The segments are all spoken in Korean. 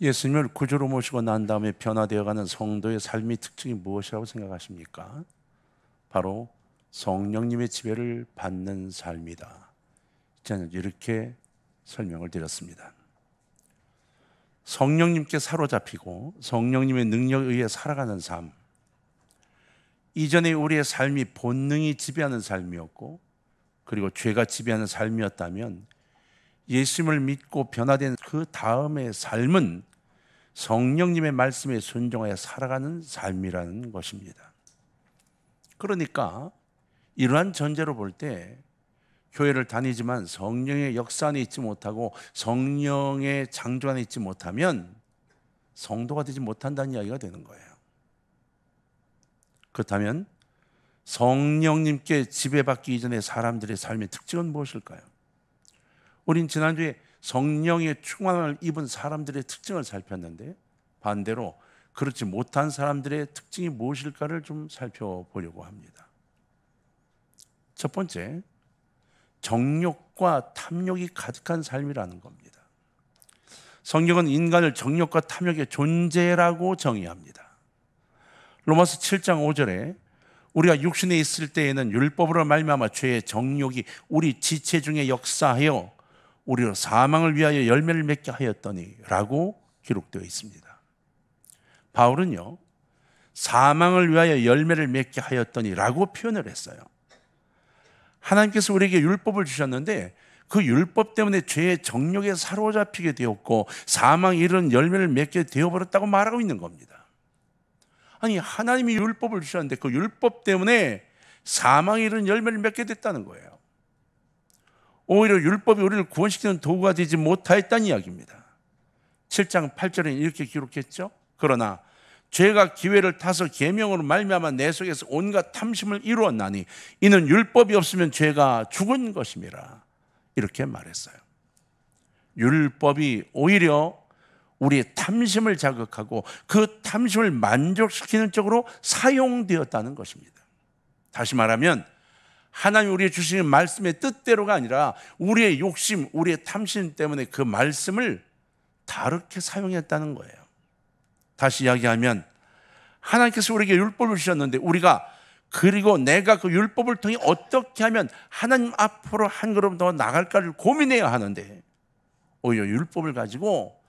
예수님을 구주로 모시고 난 다음에 변화되어가는 성도의 삶의 특징이 무엇이라고 생각하십니까? 바로 성령님의 지배를 받는 삶이다. 저는 이렇게 설명을 드렸습니다. 성령님께 사로잡히고 성령님의 능력에 의해 살아가는 삶, 이전에 우리의 삶이 본능이 지배하는 삶이었고 그리고 죄가 지배하는 삶이었다면 예수님을 믿고 변화된 그 다음의 삶은 성령님의 말씀에 순종하여 살아가는 삶이라는 것입니다. 그러니까 이러한 전제로 볼 때 교회를 다니지만 성령의 역사 안에 있지 못하고 성령의 창조 안에 있지 못하면 성도가 되지 못한다는 이야기가 되는 거예요. 그렇다면 성령님께 지배받기 이전의 사람들의 삶의 특징은 무엇일까요? 우린 지난주에 성령의 충만함을 입은 사람들의 특징을 살폈는데 반대로 그렇지 못한 사람들의 특징이 무엇일까를 좀 살펴보려고 합니다. 첫 번째, 정욕과 탐욕이 가득한 삶이라는 겁니다. 성경은 인간을 정욕과 탐욕의 존재라고 정의합니다. 로마서 7장 5절에 우리가 육신에 있을 때에는 율법으로 말미암아 죄의 정욕이 우리 지체 중에 역사하여 우리로 사망을 위하여 열매를 맺게 하였더니 라고 기록되어 있습니다. 바울은요, 사망을 위하여 열매를 맺게 하였더니 라고 표현을 했어요. 하나님께서 우리에게 율법을 주셨는데 그 율법 때문에 죄의 정욕에 사로잡히게 되었고 사망에 이르는 열매를 맺게 되어버렸다고 말하고 있는 겁니다. 아니, 하나님이 율법을 주셨는데 그 율법 때문에 사망에 이르는 열매를 맺게 됐다는 거예요. 오히려 율법이 우리를 구원시키는 도구가 되지 못하였다는 이야기입니다. 7장 8절에 이렇게 기록했죠. 그러나 죄가 기회를 타서 계명으로 말미암아 내 속에서 온갖 탐심을 이루었나니 이는 율법이 없으면 죄가 죽은 것임이라 이렇게 말했어요. 율법이 오히려 우리의 탐심을 자극하고 그 탐심을 만족시키는 쪽으로 사용되었다는 것입니다. 다시 말하면 하나님 우리의 주시는 말씀의 뜻대로가 아니라 우리의 욕심, 우리의 탐심 때문에 그 말씀을 다르게 사용했다는 거예요. 다시 이야기하면 하나님께서 우리에게 율법을 주셨는데 우리가 그리고 내가 그 율법을 통해 어떻게 하면 하나님 앞으로 한 걸음 더 나갈까를 고민해야 하는데 오히려 율법을 가지고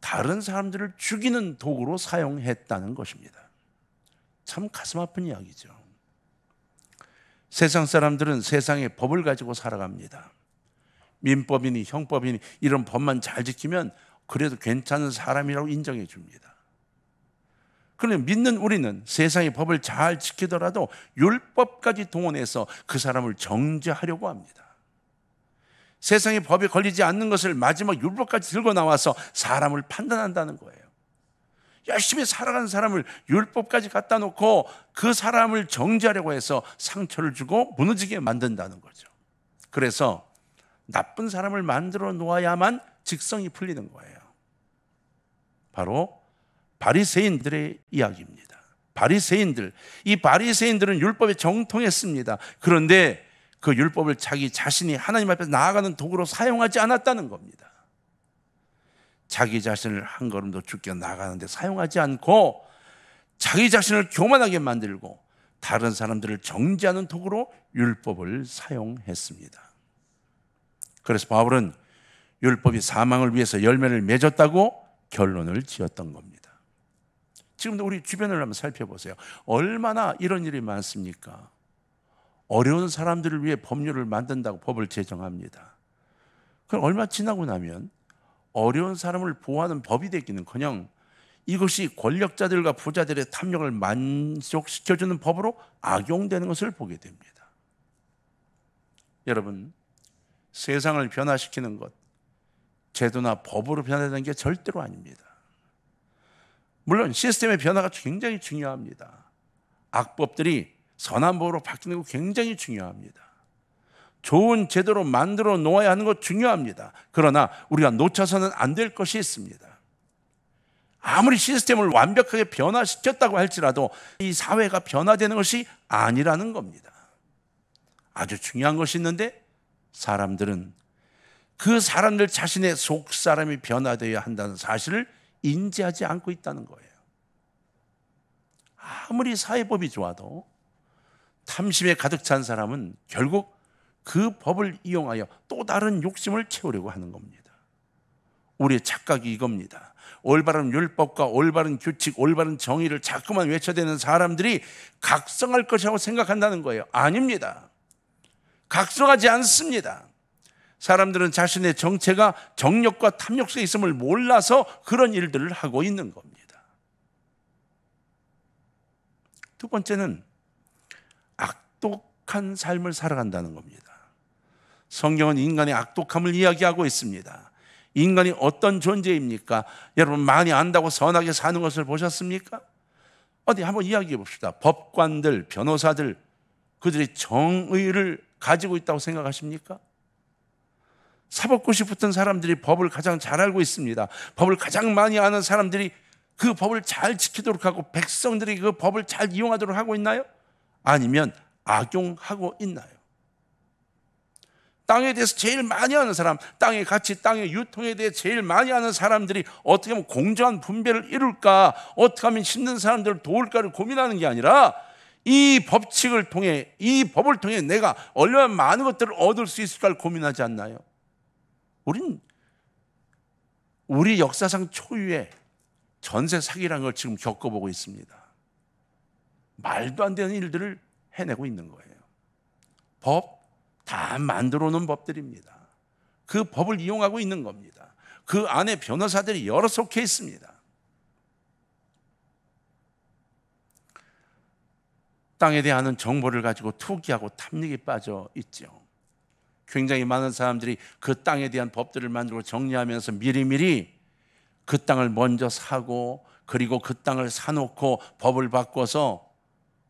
다른 사람들을 죽이는 도구로 사용했다는 것입니다. 참 가슴 아픈 이야기죠. 세상 사람들은 세상의 법을 가지고 살아갑니다. 민법이니 형법이니 이런 법만 잘 지키면 그래도 괜찮은 사람이라고 인정해 줍니다. 그런데 믿는 우리는 세상의 법을 잘 지키더라도 율법까지 동원해서 그 사람을 정죄하려고 합니다. 세상의 법에 걸리지 않는 것을 마지막 율법까지 들고 나와서 사람을 판단한다는 거예요. 열심히 살아가는 사람을 율법까지 갖다 놓고 그 사람을 정죄하려고 해서 상처를 주고 무너지게 만든다는 거죠. 그래서 나쁜 사람을 만들어 놓아야만 직성이 풀리는 거예요. 바로 바리새인들의 이야기입니다. 이 바리새인들은 율법에 정통했습니다. 그런데 그 율법을 자기 자신이 하나님 앞에 나아가는 도구로 사용하지 않았다는 겁니다. 자기 자신을 한 걸음도 죽게 나가는데 사용하지 않고 자기 자신을 교만하게 만들고 다른 사람들을 정죄하는 도구로 율법을 사용했습니다. 그래서 바울은 율법이 사망을 위해서 열매를 맺었다고 결론을 지었던 겁니다. 지금도 우리 주변을 한번 살펴보세요. 얼마나 이런 일이 많습니까? 어려운 사람들을 위해 법률을 만든다고 법을 제정합니다. 그럼 얼마 지나고 나면 어려운 사람을 보호하는 법이 되기는커녕 이것이 권력자들과 부자들의 탐욕을 만족시켜주는 법으로 악용되는 것을 보게 됩니다. 여러분, 세상을 변화시키는 것, 제도나 법으로 변화되는 게 절대로 아닙니다. 물론 시스템의 변화가 굉장히 중요합니다. 악법들이 선한 법으로 바뀌는 거 굉장히 중요합니다. 좋은 제도로 만들어 놓아야 하는 것 중요합니다. 그러나 우리가 놓쳐서는 안 될 것이 있습니다. 아무리 시스템을 완벽하게 변화시켰다고 할지라도 이 사회가 변화되는 것이 아니라는 겁니다. 아주 중요한 것이 있는데 사람들은 그 사람들 자신의 속 사람이 변화되어야 한다는 사실을 인지하지 않고 있다는 거예요. 아무리 사회법이 좋아도 탐심에 가득 찬 사람은 결국 그 법을 이용하여 또 다른 욕심을 채우려고 하는 겁니다. 우리의 착각이 이겁니다. 올바른 율법과 올바른 규칙, 올바른 정의를 자꾸만 외쳐대는 사람들이 각성할 것이라고 생각한다는 거예요. 아닙니다. 각성하지 않습니다. 사람들은 자신의 정체가 정욕과 탐욕 속에 있음을 몰라서 그런 일들을 하고 있는 겁니다. 두 번째는 악독한 삶을 살아간다는 겁니다. 성경은 인간의 악독함을 이야기하고 있습니다. 인간이 어떤 존재입니까? 여러분 많이 안다고 선하게 사는 것을 보셨습니까? 어디 한번 이야기해 봅시다. 법관들, 변호사들, 그들이 정의를 가지고 있다고 생각하십니까? 사법고시 붙은 사람들이 법을 가장 잘 알고 있습니다. 법을 가장 많이 아는 사람들이 그 법을 잘 지키도록 하고 백성들이 그 법을 잘 이용하도록 하고 있나요? 아니면 악용하고 있나요? 땅에 대해서 제일 많이 아는 사람, 땅의 가치, 땅의 유통에 대해 제일 많이 아는 사람들이 어떻게 하면 공정한 분배를 이룰까, 어떻게 하면 힘든 사람들을 도울까를 고민하는 게 아니라 이 법칙을 통해, 이 법을 통해 내가 얼마나 많은 것들을 얻을 수 있을까를 고민하지 않나요? 우린 우리 역사상 초유의 전세 사기라는 걸 지금 겪어보고 있습니다. 말도 안 되는 일들을 해내고 있는 거예요. 법 다 만들어 놓은 법들입니다. 그 법을 이용하고 있는 겁니다. 그 안에 변호사들이 여러 속해 있습니다. 땅에 대한 정보를 가지고 투기하고 탐닉에 빠져 있죠. 굉장히 많은 사람들이 그 땅에 대한 법들을 만들고 정리하면서 미리미리 그 땅을 먼저 사고, 그리고 그 땅을 사놓고 법을 바꿔서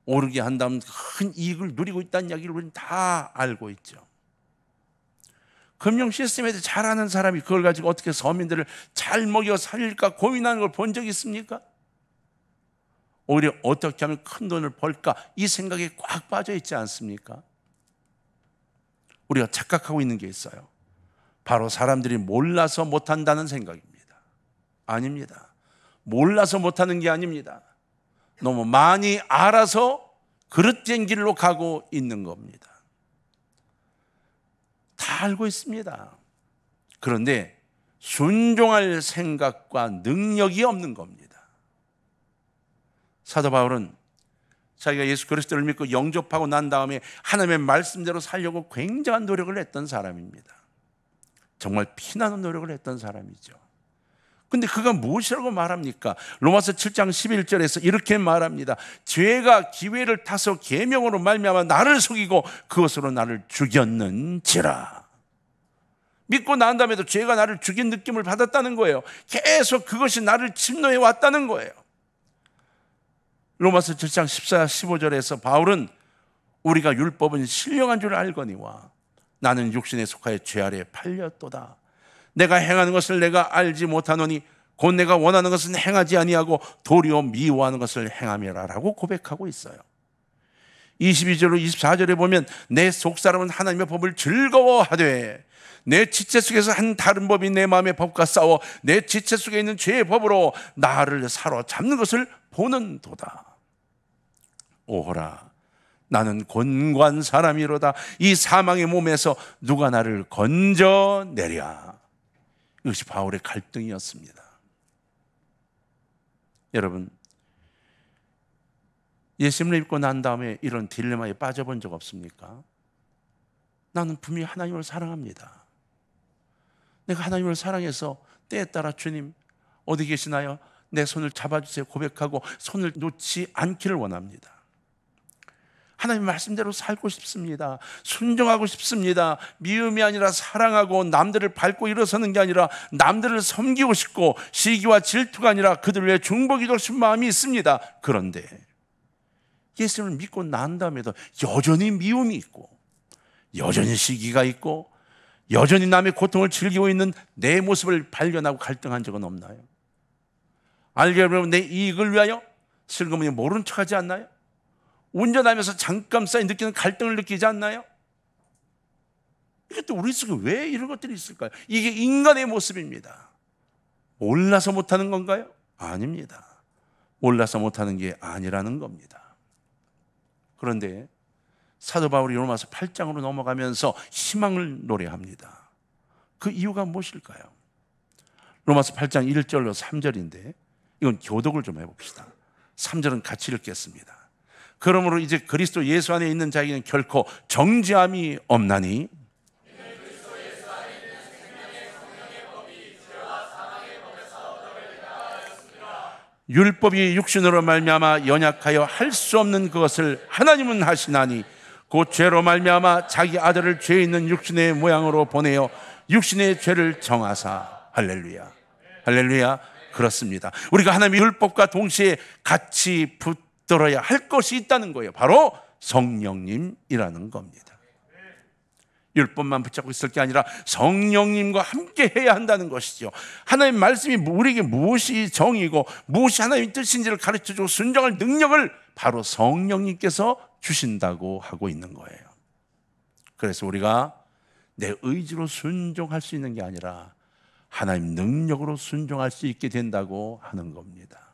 오르게 한다면 큰 이익을 누리고 있다는 이야기를 우리는 다 알고 있죠. 금융 시스템에 대해 잘 아는 사람이 그걸 가지고 어떻게 서민들을 잘 먹여 살릴까 고민하는 걸 본 적이 있습니까? 오히려 어떻게 하면 큰 돈을 벌까 이 생각에 꽉 빠져 있지 않습니까? 우리가 착각하고 있는 게 있어요. 바로 사람들이 몰라서 못한다는 생각입니다. 아닙니다. 몰라서 못하는 게 아닙니다. 너무 많이 알아서 그릇된 길로 가고 있는 겁니다. 다 알고 있습니다. 그런데 순종할 생각과 능력이 없는 겁니다. 사도 바울은 자기가 예수 그리스도를 믿고 영접하고 난 다음에 하나님의 말씀대로 살려고 굉장한 노력을 했던 사람입니다. 정말 피나는 노력을 했던 사람이죠. 근데 그가 무엇이라고 말합니까? 로마서 7장 11절에서 이렇게 말합니다. 죄가 기회를 타서 계명으로 말미암아 나를 속이고 그것으로 나를 죽였는지라. 믿고 난 다음에도 죄가 나를 죽인 느낌을 받았다는 거예요. 계속 그것이 나를 침노해 왔다는 거예요. 로마서 7장 14, 15절에서 바울은 우리가 율법은 신령한 줄 알거니와 나는 육신에 속하여 죄 아래에 팔렸도다. 내가 행하는 것을 내가 알지 못하노니 곧 내가 원하는 것은 행하지 아니하고 도리어 미워하는 것을 행함이라라고 고백하고 있어요. 22절로 24절에 보면 내 속사람은 하나님의 법을 즐거워하되 내 지체 속에서 한 다른 법이 내 마음의 법과 싸워 내 지체 속에 있는 죄의 법으로 나를 사로잡는 것을 보는도다. 오호라 나는 곤고한 사람이로다. 이 사망의 몸에서 누가 나를 건져내랴. 이것이 바울의 갈등이었습니다. 여러분, 예수님을 믿고 난 다음에 이런 딜레마에 빠져본 적 없습니까? 나는 분명히 하나님을 사랑합니다. 내가 하나님을 사랑해서 때에 따라 주님 어디 계시나요? 내 손을 잡아주세요 고백하고 손을 놓지 않기를 원합니다. 하나님 말씀대로 살고 싶습니다. 순종하고 싶습니다. 미움이 아니라 사랑하고 남들을 밟고 일어서는 게 아니라 남들을 섬기고 싶고 시기와 질투가 아니라 그들을 위해 중보기도 싶은 마음이 있습니다. 그런데 예수님을 믿고 난 다음에도 여전히 미움이 있고 여전히 시기가 있고 여전히 남의 고통을 즐기고 있는 내 모습을 발견하고 갈등한 적은 없나요? 알게 보면 내 이익을 위하여 슬그머니 모른 척하지 않나요? 운전하면서 잠깐 사이 느끼는 갈등을 느끼지 않나요? 이것도 우리 속에 왜 이런 것들이 있을까요? 이게 인간의 모습입니다. 몰라서 못하는 건가요? 아닙니다. 몰라서 못하는 게 아니라는 겁니다. 그런데 사도 바울이 로마서 8장으로 넘어가면서 희망을 노래합니다. 그 이유가 무엇일까요? 로마서 8장 1절로 3절인데 이건 교독을 좀 해봅시다. 3절은 같이 읽겠습니다. 그러므로 이제 그리스도 예수 안에 있는 자에게는 결코 정죄함이 없나니 율법이 육신으로 말미암아 연약하여 할 수 없는 그것을 하나님은 하시나니 곧 죄로 말미암아 자기 아들을 죄 있는 육신의 모양으로 보내어 육신의 죄를 정하사. 할렐루야, 할렐루야. 그렇습니다. 우리가 하나님의 율법과 동시에 같이 붙들어야 할 것이 있다는 거예요. 바로 성령님이라는 겁니다. 율법만 붙잡고 있을 게 아니라 성령님과 함께 해야 한다는 것이죠. 하나님의 말씀이 우리에게 무엇이 정이고 무엇이 하나님의 뜻인지를 가르쳐주고 순종할 능력을 바로 성령님께서 주신다고 하고 있는 거예요. 그래서 우리가 내 의지로 순종할 수 있는 게 아니라 하나님 능력으로 순종할 수 있게 된다고 하는 겁니다.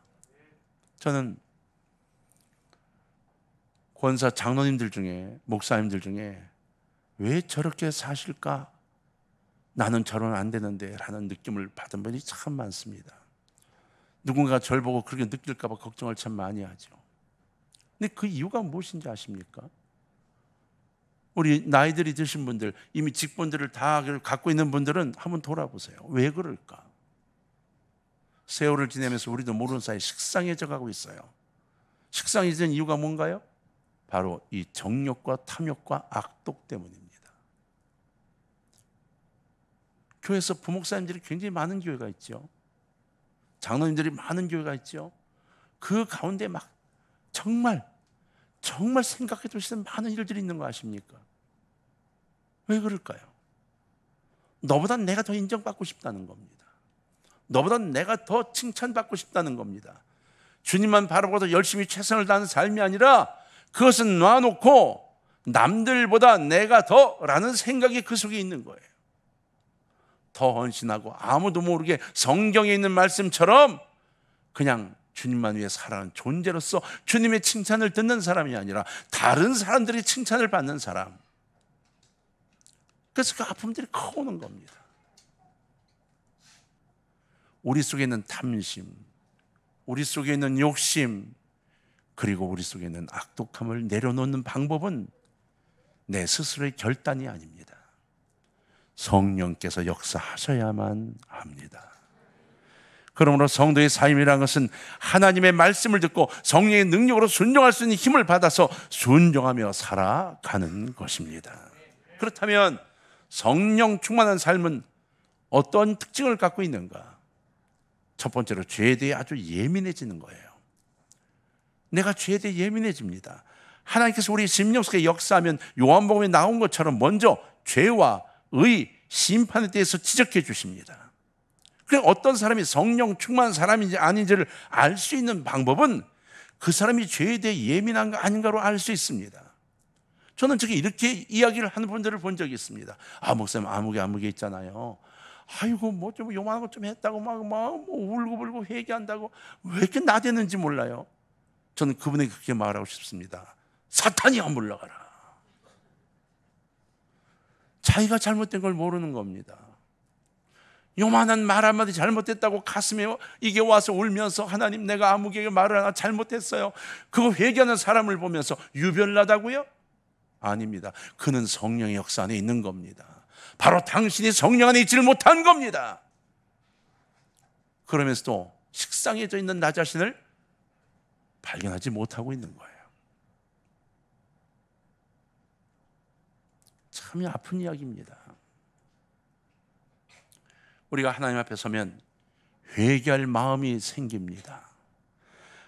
저는 권사 장로님들 중에, 목사님들 중에 왜 저렇게 사실까? 나는 저러면 안 되는데 라는 느낌을 받은 분이 참 많습니다. 누군가 저를 보고 그렇게 느낄까 봐 걱정을 참 많이 하죠. 근데 그 이유가 무엇인지 아십니까? 우리 나이들이 드신 분들, 이미 직분들을 다 갖고 있는 분들은 한번 돌아보세요. 왜 그럴까? 세월을 지내면서 우리도 모르는 사이에 식상해져 가고 있어요. 식상해진 이유가 뭔가요? 바로 이 정욕과 탐욕과 악독 때문입니다. 교회에서 부목사님들이 굉장히 많은 교회가 있죠. 장로님들이 많은 교회가 있죠. 그 가운데 막 정말 생각해도 많은 일들이 있는 거 아십니까? 왜 그럴까요? 너보다 내가 더 인정받고 싶다는 겁니다. 너보다 내가 더 칭찬받고 싶다는 겁니다. 주님만 바라보고 열심히 최선을 다하는 삶이 아니라 그것은 놔놓고 남들보다 내가 더라는 생각이 그 속에 있는 거예요. 더 헌신하고 아무도 모르게 성경에 있는 말씀처럼 그냥 주님만 위해 살아가는 존재로서 주님의 칭찬을 듣는 사람이 아니라 다른 사람들이 칭찬을 받는 사람. 그래서 그 아픔들이 커오는 겁니다. 우리 속에 있는 탐심, 우리 속에 있는 욕심, 그리고 우리 속에 있는 악독함을 내려놓는 방법은 내 스스로의 결단이 아닙니다. 성령께서 역사하셔야만 합니다. 그러므로 성도의 삶이라는 것은 하나님의 말씀을 듣고 성령의 능력으로 순종할 수 있는 힘을 받아서 순종하며 살아가는 것입니다. 그렇다면 성령 충만한 삶은 어떤 특징을 갖고 있는가? 첫 번째로 죄에 대해 아주 예민해지는 거예요. 내가 죄에 대해 예민해집니다. 하나님께서 우리 심령 속에 역사하면 요한복음에 나온 것처럼 먼저 죄와 의, 심판에 대해서 지적해 주십니다. 그럼 어떤 사람이 성령 충만한 사람인지 아닌지를 알 수 있는 방법은 그 사람이 죄에 대해 예민한가 아닌가로 알 수 있습니다. 저는 이렇게 이야기를 하는 분들을 본 적이 있습니다. 목사님 아무개 있잖아요. 아이고 뭐 좀 요만한 것 좀 했다고 막 울고불고 회개한다고 왜 이렇게 나대는지 몰라요. 저는 그분에게 그렇게 말하고 싶습니다. 사탄이야 물러가라. 자기가 잘못된 걸 모르는 겁니다. 요만한 말 한마디 잘못했다고 가슴에 이게 와서 울면서 하나님 내가 아무개에게 말을 하나 잘못했어요. 그거 회개하는 사람을 보면서 유별나다고요? 아닙니다. 그는 성령의 역사 안에 있는 겁니다. 바로 당신이 성령 안에 있지를 못한 겁니다. 그러면서도 식상해져 있는 나 자신을 발견하지 못하고 있는 거예요. 참 아픈 이야기입니다. 우리가 하나님 앞에 서면 회개할 마음이 생깁니다.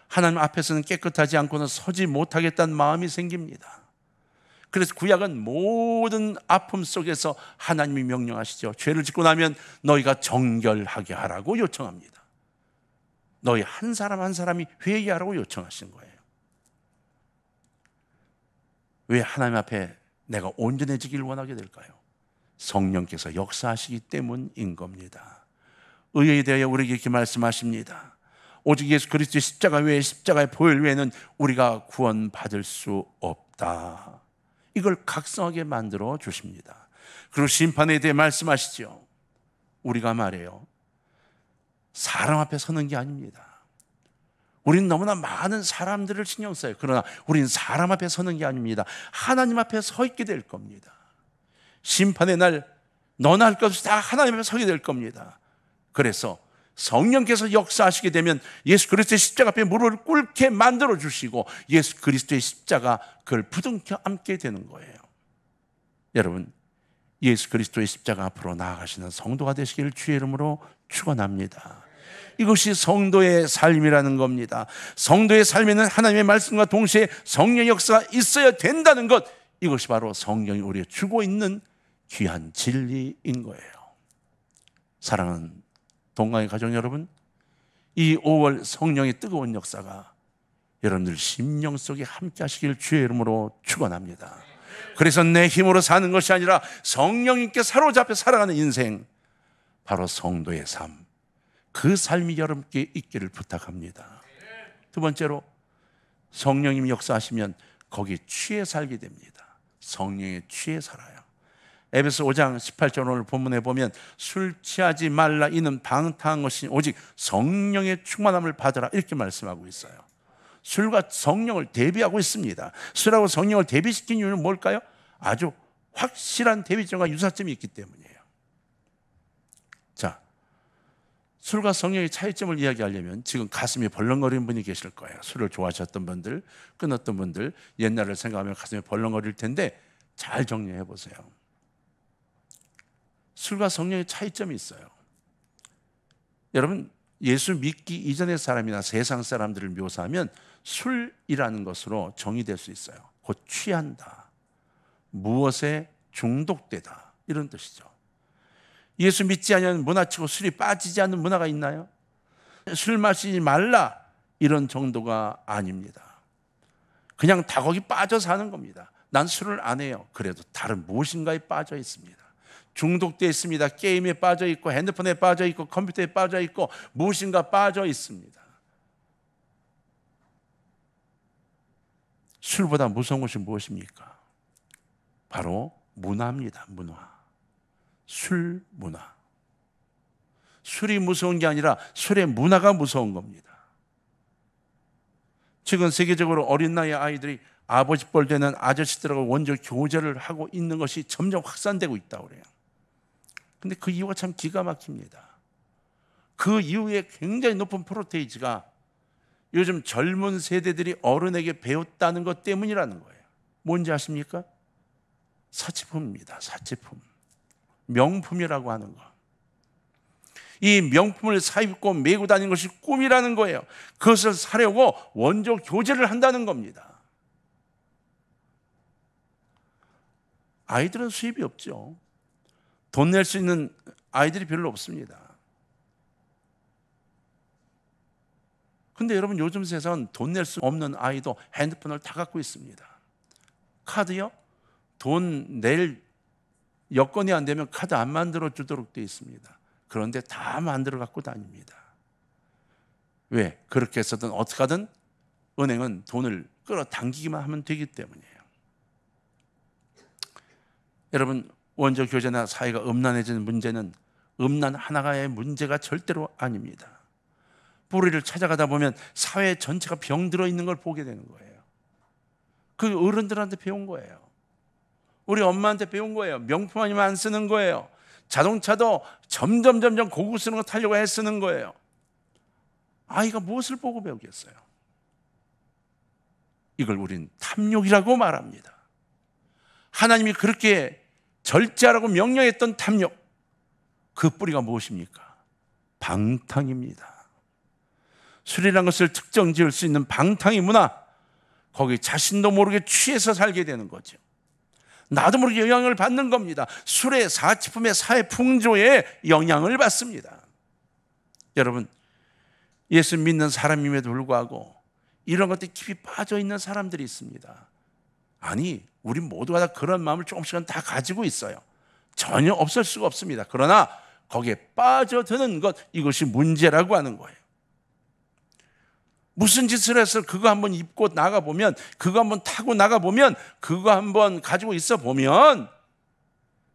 하나님 앞에서는 깨끗하지 않고는 서지 못하겠다는 마음이 생깁니다. 그래서 구약은 모든 아픔 속에서 하나님이 명령하시죠. 죄를 짓고 나면 너희가 정결하게 하라고 요청합니다. 너희 한 사람 한 사람이 회개하라고 요청하신 거예요. 왜 하나님 앞에 내가 온전해지길 원하게 될까요? 성령께서 역사하시기 때문인 겁니다. 의에 대하여 우리에게 이렇게 말씀하십니다. 오직 예수 그리스도의 십자가 외에, 십자가의 보혈 외에는 우리가 구원받을 수 없다. 이걸 각성하게 만들어 주십니다. 그리고 심판에 대해 말씀하시죠. 우리가 말해요, 사람 앞에 서는 게 아닙니다. 우리는 너무나 많은 사람들을 신경 써요. 그러나 우리는 사람 앞에 서는 게 아닙니다. 하나님 앞에 서 있게 될 겁니다. 심판의 날 너나 할 것 없이 다 하나님 앞에 서게 될 겁니다. 그래서 성령께서 역사하시게 되면 예수 그리스도의 십자가 앞에 무릎을 꿇게 만들어 주시고 예수 그리스도의 십자가 그걸 부둥켜 안게 되는 거예요. 여러분, 예수 그리스도의 십자가 앞으로 나아가시는 성도가 되시기를 주의 이름으로 축원합니다. 이것이 성도의 삶이라는 겁니다. 성도의 삶에는 하나님의 말씀과 동시에 성령의 역사가 있어야 된다는 것, 이것이 바로 성경이 우리에게 주고 있는 귀한 진리인 거예요. 사랑하는 동강의 가족 여러분, 이 5월 성령의 뜨거운 역사가 여러분들 심령 속에 함께 하시길 주의 이름으로 축원합니다. 그래서 내 힘으로 사는 것이 아니라 성령님께 사로잡혀 살아가는 인생, 바로 성도의 삶, 그 삶이 여러분께 있기를 부탁합니다. 두 번째로, 성령님이 역사하시면 거기에 취해 살게 됩니다. 성령에 취해 살아요. 에베소 5장 18절 오늘 본문에 보면 술 취하지 말라, 이는 방탕한 것이 오직 성령의 충만함을 받으라, 이렇게 말씀하고 있어요. 술과 성령을 대비하고 있습니다. 술하고 성령을 대비시킨 이유는 뭘까요? 아주 확실한 대비점과 유사점이 있기 때문이에요. 자, 술과 성령의 차이점을 이야기하려면 지금 가슴이 벌렁거리는 분이 계실 거예요. 술을 좋아하셨던 분들, 끊었던 분들, 옛날을 생각하면 가슴이 벌렁거릴 텐데 잘 정리해 보세요. 술과 성령의 차이점이 있어요. 여러분, 예수 믿기 이전의 사람이나 세상 사람들을 묘사하면 술이라는 것으로 정의될 수 있어요. 곧 취한다, 무엇에 중독되다, 이런 뜻이죠. 예수 믿지 않으면 문화치고 술이 빠지지 않는 문화가 있나요? 술 마시지 말라, 이런 정도가 아닙니다. 그냥 다 거기 빠져 사는 겁니다. 난 술을 안 해요. 그래도 다른 무엇인가에 빠져 있습니다. 중독되어 있습니다. 게임에 빠져 있고, 핸드폰에 빠져 있고, 컴퓨터에 빠져 있고, 무엇인가 빠져 있습니다. 술보다 무서운 것이 무엇입니까? 바로 문화입니다. 문화. 술 문화. 술이 무서운 게 아니라 술의 문화가 무서운 겁니다. 지금 세계적으로 어린 나이의 아이들이 아버지 뻘 되는 아저씨들하고 원조 교제를 하고 있는 것이 점점 확산되고 있다고 그래요. 근데 그 이유가 참 기가 막힙니다. 그 이유에 굉장히 높은 프로테이지가 요즘 젊은 세대들이 어른에게 배웠다는 것 때문이라는 거예요. 뭔지 아십니까? 사치품입니다. 사치품. 명품이라고 하는 거. 이 명품을 사입고 메고 다니는 것이 꿈이라는 거예요. 그것을 사려고 원조 교제를 한다는 겁니다. 아이들은 수입이 없죠. 돈 낼 수 있는 아이들이 별로 없습니다. 근데 여러분, 요즘 세상은 돈 낼 수 없는 아이도 핸드폰을 다 갖고 있습니다. 카드요? 돈 낼 여건이 안 되면 카드 안 만들어 주도록 되어 있습니다. 그런데 다 만들어 갖고 다닙니다. 왜? 그렇게 해서든 어떻게 하든 은행은 돈을 끌어당기기만 하면 되기 때문이에요. 여러분, 원조 교제나 사회가 음란해지는 문제는 음란 하나의 문제가 절대로 아닙니다. 뿌리를 찾아가다 보면 사회 전체가 병들어 있는 걸 보게 되는 거예요. 그 어른들한테 배운 거예요. 우리 엄마한테 배운 거예요. 명품 아니면 안 쓰는 거예요. 자동차도 점점 고급 쓰는 거 타려고 애쓰는 거예요. 아이가 무엇을 보고 배우겠어요? 이걸 우린 탐욕이라고 말합니다. 하나님이 그렇게 절제하라고 명령했던 탐욕, 그 뿌리가 무엇입니까? 방탕입니다. 술이라는 것을 특정 지을 수 있는 방탕의 문화, 거기 자신도 모르게 취해서 살게 되는 거죠. 나도 모르게 영향을 받는 겁니다. 술의 사치품의 사회 풍조에 영향을 받습니다. 여러분, 예수 믿는 사람임에도 불구하고 이런 것들이 깊이 빠져 있는 사람들이 있습니다. 아니, 우리 모두가 다 그런 마음을 조금씩은 다 가지고 있어요. 전혀 없을 수가 없습니다. 그러나 거기에 빠져드는 것, 이것이 문제라고 하는 거예요. 무슨 짓을 해서 그거 한번 입고 나가보면, 그거 한번 타고 나가보면, 그거 한번 가지고 있어 보면,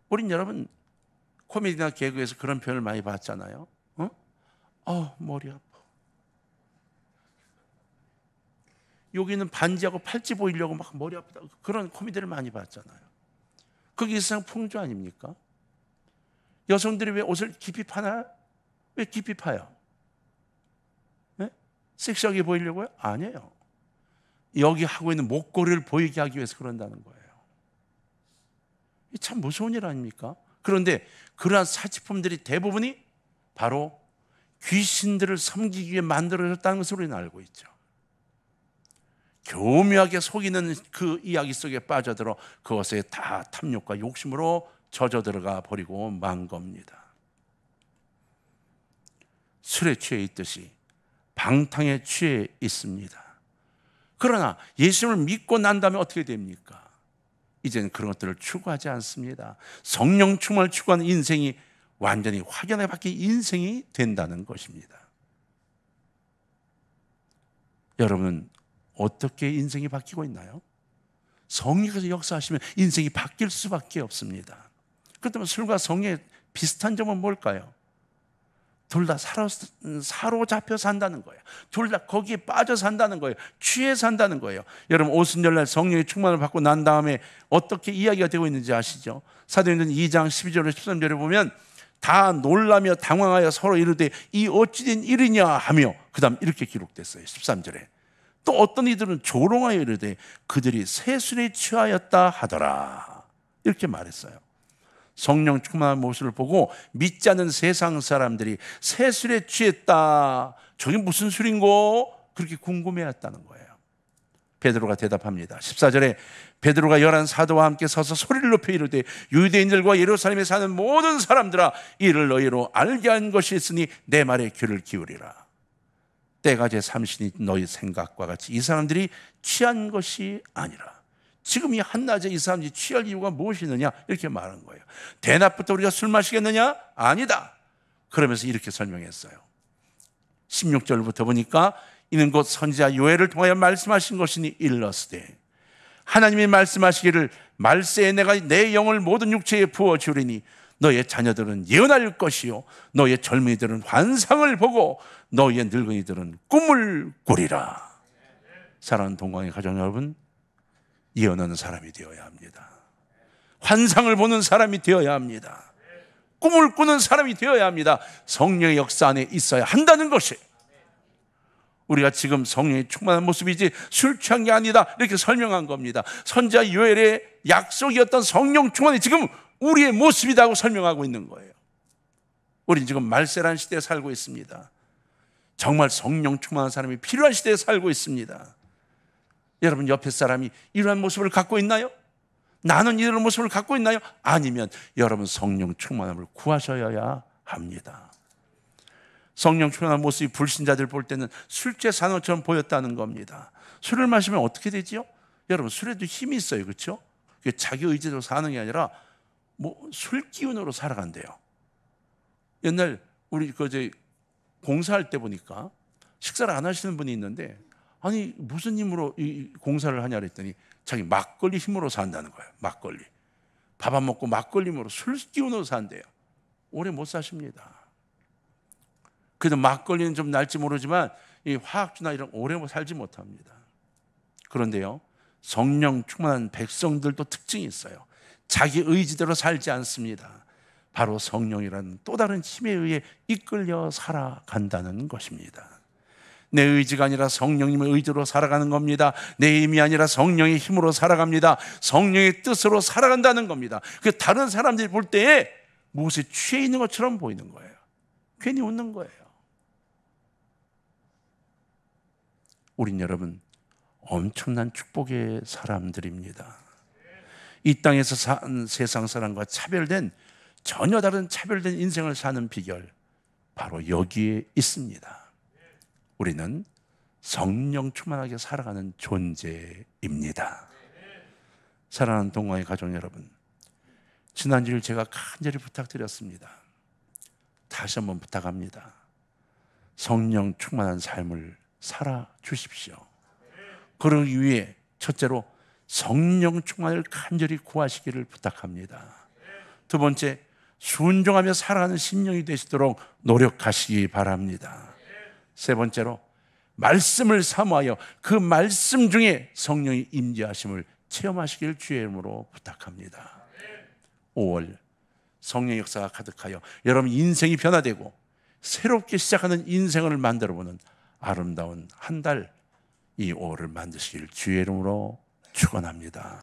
우린 여러분 코미디나 개그에서 그런 표현을 많이 봤잖아요. 머리 아파. 여기는 반지하고 팔찌 보이려고 막 머리 아프다, 그런 코미디를 많이 봤잖아요. 그게 세상 풍조 아닙니까? 여성들이 왜 옷을 깊이 파나요? 왜 깊이 파요? 네? 섹시하게 보이려고요? 아니에요. 여기 하고 있는 목걸이를 보이게 하기 위해서 그런다는 거예요. 참 무서운 일 아닙니까? 그런데 그러한 사치품들이 대부분이 바로 귀신들을 섬기기 위해 만들어졌다는 것을 우리는 알고 있죠. 교묘하게 속이는 그 이야기 속에 빠져들어 그것에 다 탐욕과 욕심으로 젖어 들어가 버리고 만 겁니다. 술에 취해 있듯이 방탕에 취해 있습니다. 그러나 예수님을 믿고 난 다음에 어떻게 됩니까? 이제는 그런 것들을 추구하지 않습니다. 성령 충만을 추구하는 인생이 완전히 확연하게 바뀐 인생이 된다는 것입니다. 여러분, 어떻게 인생이 바뀌고 있나요? 성령께서 역사하시면 인생이 바뀔 수밖에 없습니다. 그렇다면 술과 성령의 비슷한 점은 뭘까요? 둘 다 사로잡혀 산다는 거예요. 둘 다 거기에 빠져 산다는 거예요. 취해 산다는 거예요. 여러분, 오순절날 성령의 충만을 받고 난 다음에 어떻게 이야기가 되고 있는지 아시죠? 사도행전 2장 12절로 13절에 보면 다 놀라며 당황하여 서로 이르되 이 어찌된 일이냐 하며, 그 다음 이렇게 기록됐어요. 13절에 또 어떤 이들은 조롱하여 이르되 그들이 세술에 취하였다 하더라, 이렇게 말했어요. 성령 충만한 모습을 보고 믿지 않는 세상 사람들이 세술에 취했다, 저게 무슨 술인고? 그렇게 궁금해했다는 거예요. 베드로가 대답합니다. 14절에 베드로가 11 사도와 함께 서서 소리를 높여 이르되 유대인들과 예루살렘에 사는 모든 사람들아, 이를 너희로 알게 한 것이 있으니 내 말에 귀를 기울이라. 때가 제 삼신이 너희 생각과 같이 이 사람들이 취한 것이 아니라, 지금 이 한낮에 이 사람들이 취할 이유가 무엇이느냐, 이렇게 말한 거예요. 대낮부터 우리가 술 마시겠느냐? 아니다. 그러면서 이렇게 설명했어요. 16절부터 보니까 이는 곧 선지자 요엘을 통하여 말씀하신 것이니 일러스되 하나님이 말씀하시기를 말세에 내가 내 영을 모든 육체에 부어주리니 너의 자녀들은 예언할 것이요 너의 젊은이들은 환상을 보고 너의 늙은이들은 꿈을 꾸리라. 사랑하는 동광의 가정 여러분, 예언하는 사람이 되어야 합니다. 환상을 보는 사람이 되어야 합니다. 꿈을 꾸는 사람이 되어야 합니다. 성령의 역사 안에 있어야 한다는 것이, 우리가 지금 성령이 충만한 모습이지 술 취한 게 아니다, 이렇게 설명한 겁니다. 선지자 요엘의 약속이었던 성령 충만이 지금 우리의 모습이라고 설명하고 있는 거예요. 우리는 지금 말세라는 시대에 살고 있습니다. 정말 성령 충만한 사람이 필요한 시대에 살고 있습니다. 여러분 옆에 사람이 이러한 모습을 갖고 있나요? 나는 이런 모습을 갖고 있나요? 아니면 여러분 성령 충만함을 구하셔야 합니다. 성령 충만한 모습이 불신자들 볼 때는 술죄 산호처럼 보였다는 겁니다. 술을 마시면 어떻게 되지요? 여러분 술에도 힘이 있어요, 그렇죠? 그게 자기 의지로 사는 게 아니라 술 기운으로 살아간대요. 옛날 우리 공사할 때 보니까 식사를 안 하시는 분이 있는데, 아니 무슨 힘으로 이 공사를 하냐 그랬더니 자기 막걸리 힘으로 산다는 거예요. 막걸리. 밥 안 먹고 막걸리 힘으로 술 기운으로 산대요. 오래 못 사십니다. 그래도 막걸리는 좀 날지 모르지만 이 화학주나 이런 오래 살지 못합니다. 그런데요, 성령 충만한 백성들도 특징이 있어요. 자기 의지대로 살지 않습니다. 바로 성령이라는 또 다른 힘에 의해 이끌려 살아간다는 것입니다. 내 의지가 아니라 성령님의 의지로 살아가는 겁니다. 내 힘이 아니라 성령의 힘으로 살아갑니다. 성령의 뜻으로 살아간다는 겁니다. 그 다른 사람들이 볼 때에 무엇에 취해 있는 것처럼 보이는 거예요. 괜히 웃는 거예요. 우린 여러분 엄청난 축복의 사람들입니다. 이 땅에서 산 세상 사람과 전혀 다른 차별된 인생을 사는 비결, 바로 여기에 있습니다. 우리는 성령 충만하게 살아가는 존재입니다. 사랑하는 동화의 가족 여러분, 지난주일 제가 간절히 부탁드렸습니다. 다시 한번 부탁합니다. 성령 충만한 삶을 살아 주십시오. 그러기 위해 첫째로 성령 충만을 간절히 구하시기를 부탁합니다. 두 번째, 순종하며 살아가는 심령이 되시도록 노력하시기 바랍니다. 세 번째로 말씀을 사모하여 그 말씀 중에 성령의 임재하심을 체험하시길 주의 이름으로 부탁합니다. 5월 성령 역사가 가득하여 여러분 인생이 변화되고 새롭게 시작하는 인생을 만들어보는 아름다운 한 달, 이 5월을 만드시길 주의 이름으로 축원합니다.